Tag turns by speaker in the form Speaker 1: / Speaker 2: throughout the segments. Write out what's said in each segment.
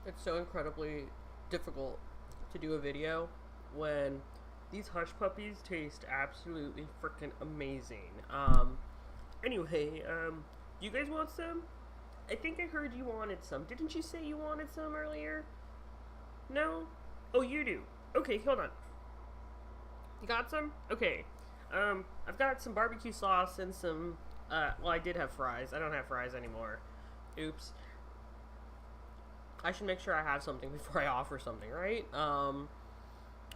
Speaker 1: It's so incredibly difficult to do a video when these hush puppies taste absolutely freaking amazing. Do you guys want some? I think I heard you wanted some. Didn't you say you wanted some earlier? No? Oh, you do. Okay, hold on. You got some? Okay. I've got some barbecue sauce and some, well, I did have fries. I don't have fries anymore. Oops. I should make sure I have something before I offer something, right?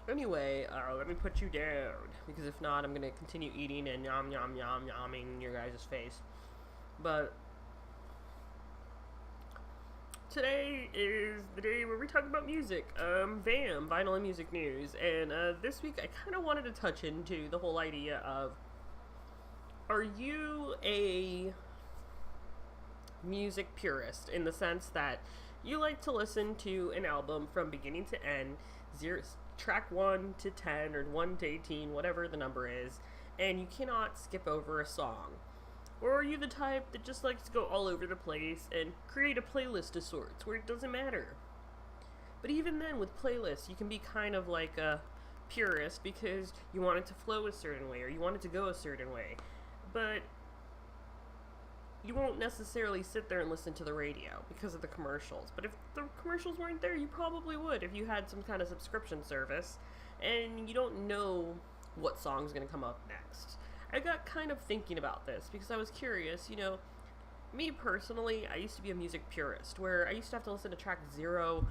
Speaker 1: Anyway, let me put you down, because if not, I'm gonna continue eating and yum yum yum yumming in your guys' face. But today is the day where we talk about music, VAM, Vinyl and Music News, and this week I kind of wanted to touch into the whole idea of, are you a music purist, in the sense that you like to listen to an album from beginning to end, track 1 to 10 or 1 to 18, whatever the number is, and you cannot skip over a song? Or are you the type that just likes to go all over the place and create a playlist of sorts where it doesn't matter? But even then, with playlists, you can be kind of like a purist because you want it to flow a certain way or you want it to go a certain way. But you won't necessarily sit there and listen to the radio because of the commercials. But if the commercials weren't there, you probably would if you had some kind of subscription service and you don't know what song's going to come up next. I got kind of thinking about this because I was curious, me personally, I used to be a music purist where I used to have to listen to track 0,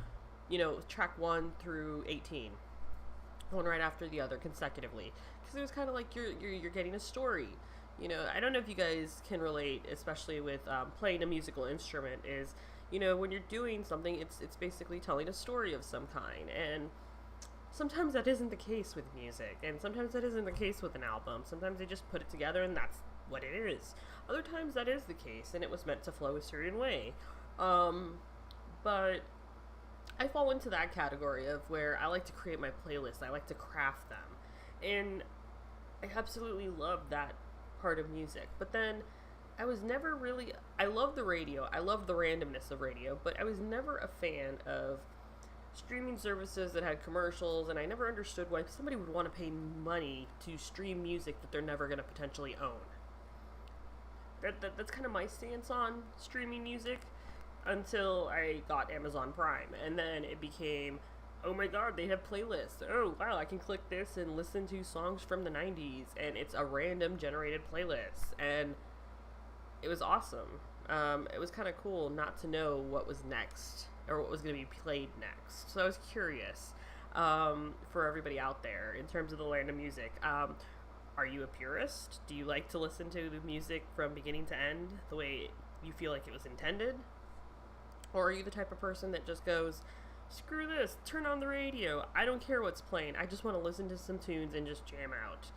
Speaker 1: track 1 through 18, one right after the other consecutively, because it was kind of like you're getting a story. I don't know if you guys can relate, especially with playing a musical instrument, is, when you're doing something, it's basically telling a story of some kind, and sometimes that isn't the case with music, and sometimes that isn't the case with an album. Sometimes they just put it together and that's what it is. Other times that is the case, and it was meant to flow a certain way. But I fall into that category of where I like to create my playlist, I like to craft them, and I absolutely love that part of music. But then I was never really, I love the radio, I love the randomness of radio, but I was never a fan of streaming services that had commercials, and I never understood why somebody would want to pay money to stream music that they're never going to potentially own. That's kind of my stance on streaming music until I got Amazon Prime, and then it became, oh my god, they have playlists. Oh wow, I can click this and listen to songs from the 90s, and it's a random generated playlist, and it was awesome. It was kind of cool not to know what was next, or what was going to be played next. So I was curious, for everybody out there, in terms of the land of music. Are you a purist? Do you like to listen to the music from beginning to end the way you feel like it was intended? Or are you the type of person that just goes, screw this, turn on the radio, I don't care what's playing, I just want to listen to some tunes and just jam out?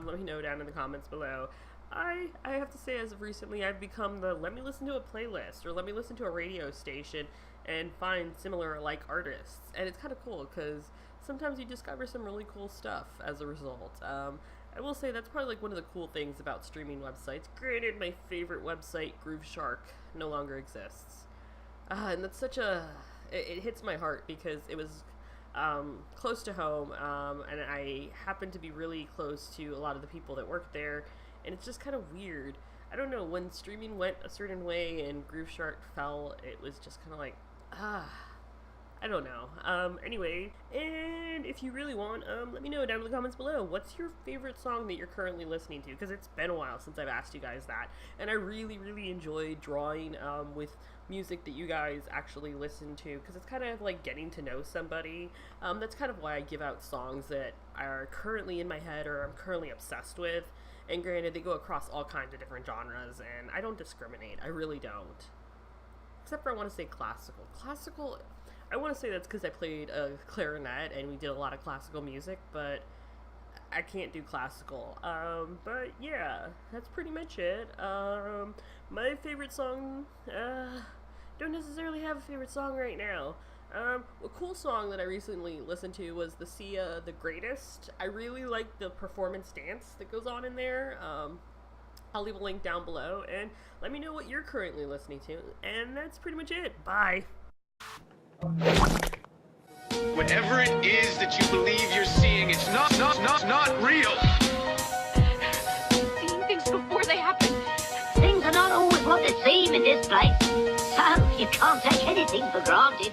Speaker 1: Let me know down in the comments below. I have to say, as of recently, I've become the let me listen to a playlist, or let me listen to a radio station and find similar like artists. And it's kind of cool because sometimes you discover some really cool stuff as a result. I will say that's probably like one of the cool things about streaming websites. Granted, my favorite website, Grooveshark, no longer exists. And that's such a, it hits my heart because it was close to home, and I happen to be really close to a lot of the people that work there, and it's just kind of weird. I don't know, when streaming went a certain way and Grooveshark fell, it was just kind of like, I don't know. Anyway, and if you really want, let me know down in the comments below, what's your favorite song that you're currently listening to? Because it's been a while since I've asked you guys that, and I really, really enjoy drawing with music that you guys actually listen to, because it's kind of like getting to know somebody. That's kind of why I give out songs that are currently in my head or I'm currently obsessed with, and granted, they go across all kinds of different genres, and I don't discriminate, I really don't. Except for I want to say classical. Classical, I want to say that's because I played a clarinet and we did a lot of classical music, but I can't do classical. But yeah, that's pretty much it. My favorite song, don't necessarily have a favorite song right now. A cool song that I recently listened to was the Sia The Greatest. I really like the performance dance that goes on in there. I'll leave a link down below, and let me know what you're currently listening to. And that's pretty much it. Bye.
Speaker 2: Whatever it is that you believe you're seeing, it's not real.
Speaker 3: Seeing things before they happen.
Speaker 4: Things are not always what they seem in this place. So you can't take anything for granted.